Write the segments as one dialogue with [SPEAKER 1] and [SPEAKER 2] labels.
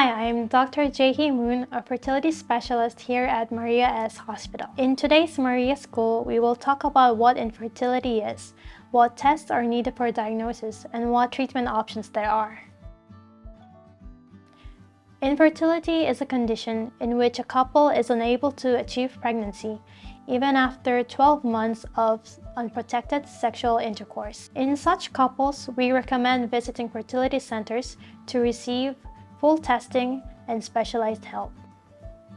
[SPEAKER 1] Hi, I am Dr. Jae-hee Moon, a fertility specialist here at Mariae's hospital. In today's Maria School, we will talk about what infertility is, what tests are needed for diagnosis, and what treatment options there are. Infertility is a condition in which a couple is unable to achieve pregnancy even after 12 months of unprotected sexual intercourse. In such couples, we recommend visiting fertility centers to receive full testing and specialized help.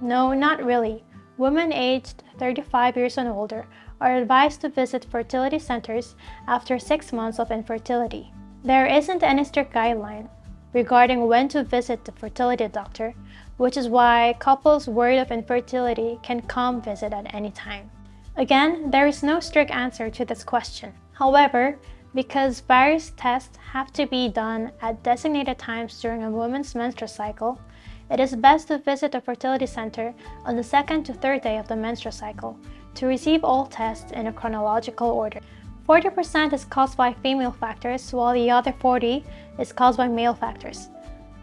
[SPEAKER 1] No, not really. Women aged 35 years and older are advised to visit fertility centers after 6 months of infertility. There isn't any strict guideline regarding when to visit the fertility doctor, which is why couples worried of infertility can come visit at any time. Again, there is no strict answer to this question. However, because various tests have to be done at designated times during a woman's menstrual cycle, it is best to visit a fertility center on the 2nd to 3rd day of the menstrual cycle to receive all tests in a chronological order. 40% is caused by female factors, while the other 40% is caused by male factors.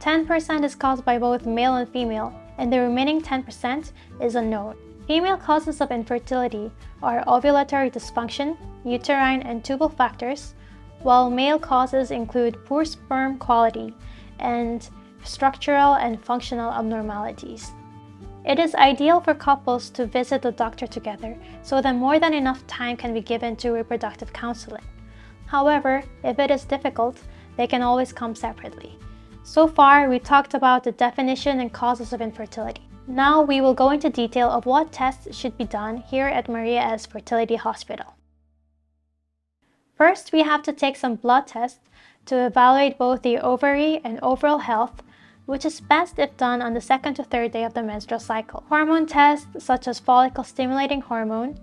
[SPEAKER 1] 10% is caused by both male and female, and the remaining 10% is unknown. Female causes of infertility are ovulatory dysfunction, uterine and tubal factors, while male causes include poor sperm quality and structural and functional abnormalities. It is ideal for couples to visit the doctor together so that more than enough time can be given to reproductive counseling. However, if it is difficult, they can always come separately. So far, we talked about the definition and causes of infertility. Now we will go into detail of what tests should be done here at Maria's Fertility Hospital. First, we have to take some blood tests to evaluate both the ovary and overall health, which is best if done on the 2nd to 3rd day of the menstrual cycle. Hormone tests such as follicle-stimulating hormone,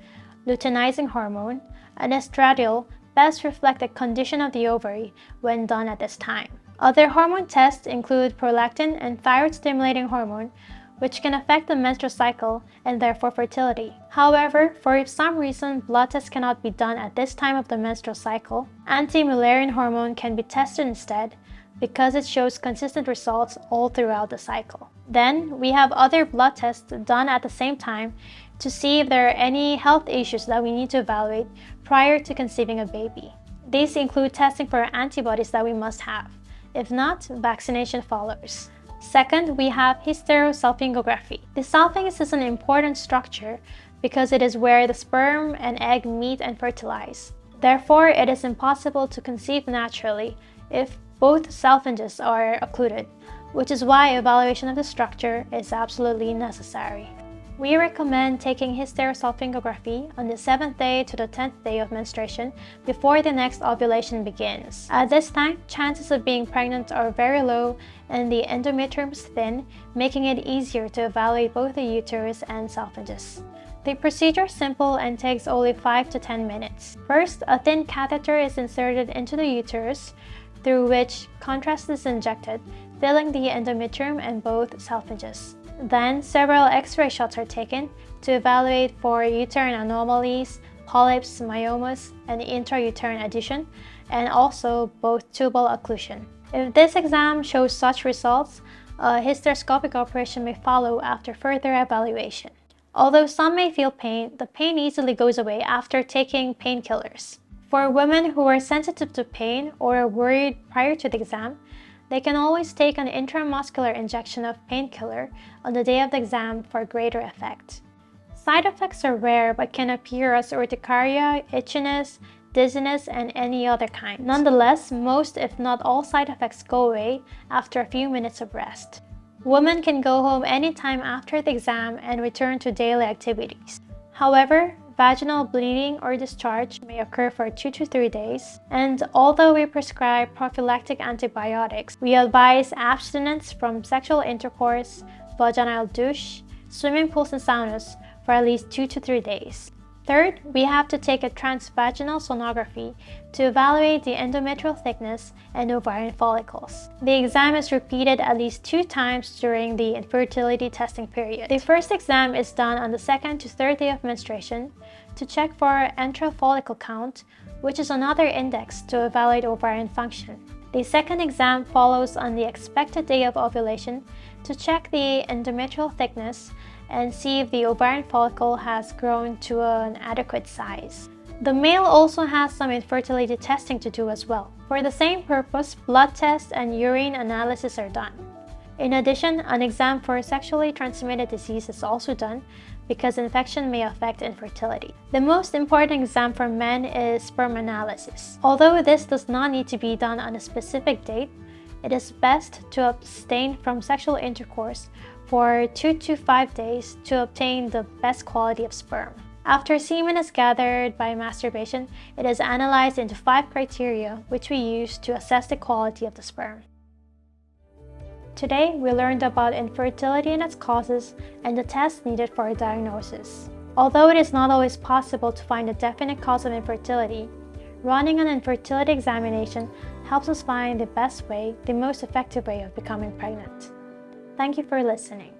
[SPEAKER 1] luteinizing hormone, and estradiol best reflect the condition of the ovary when done at this time. Other hormone tests include prolactin and thyroid-stimulating hormone, which can affect the menstrual cycle and therefore fertility. However, for if some reason blood tests cannot be done at this time of the menstrual cycle, anti-Mullerian hormone can be tested instead because it shows consistent results all throughout the cycle. Then, we have other blood tests done at the same time to see if there are any health issues that we need to evaluate prior to conceiving a baby. These include testing for antibodies that we must have. If not, vaccination follows. Second, we have hysterosalpingography. The salpingus is an important structure because it is where the sperm and egg meet and fertilize. Therefore, it is impossible to conceive naturally if both salpinges are occluded, which is why evaluation of the structure is absolutely necessary. We recommend taking hysterosalpingography on the 7th day to the 10th day of menstruation before the next ovulation begins. At this time, chances of being pregnant are very low and the endometrium is thin, making it easier to evaluate both the uterus and salpinges. The procedure is simple and takes only 5 to 10 minutes. First, a thin catheter is inserted into the uterus, through which contrast is injected, filling the endometrium and both salpinges. Then, several X-ray shots are taken to evaluate for uterine anomalies, polyps, myomas, and intrauterine adhesion, and also both tubal occlusion. If this exam shows such results, a hysteroscopic operation may follow after further evaluation. Although some may feel pain, the pain easily goes away after taking painkillers. For women who are sensitive to pain or are worried prior to the exam, they can always take an intramuscular injection of painkiller on the day of the exam for greater effect. Side effects are rare but can appear as urticaria, itchiness, dizziness, and any other kind. Nonetheless, most if not all side effects go away after a few minutes of rest. Women can go home anytime after the exam and return to daily activities. However, vaginal bleeding or discharge may occur for 2 to 3 days, and although we prescribe prophylactic antibiotics, we advise abstinence from sexual intercourse, vaginal douche, swimming pools and saunas for at least 2 to 3 days. Third, we have to take a transvaginal sonography to evaluate the endometrial thickness and ovarian follicles. The exam is repeated at least 2 times during the infertility testing period. The first exam is done on the 2nd to 3rd day of menstruation to check for antral follicle count, which is another index to evaluate ovarian function. The second exam follows on the expected day of ovulation to check the endometrial thickness and see if the ovarian follicle has grown to an adequate size. The male also has some infertility testing to do as well. For the same purpose, blood tests and urine analysis are done. In addition, an exam for sexually transmitted disease is also done because infection may affect infertility. The most important exam for men is sperm analysis. Although this does not need to be done on a specific date, it is best to abstain from sexual intercourse for 2 to 5 days to obtain the best quality of sperm. After semen is gathered by masturbation, it is analyzed into 5 criteria which we use to assess the quality of the sperm. Today, we learned about infertility and its causes and the tests needed for a diagnosis. Although it is not always possible to find a definite cause of infertility, running an infertility examination helps us find the best way, the most effective way of becoming pregnant. Thank you for listening.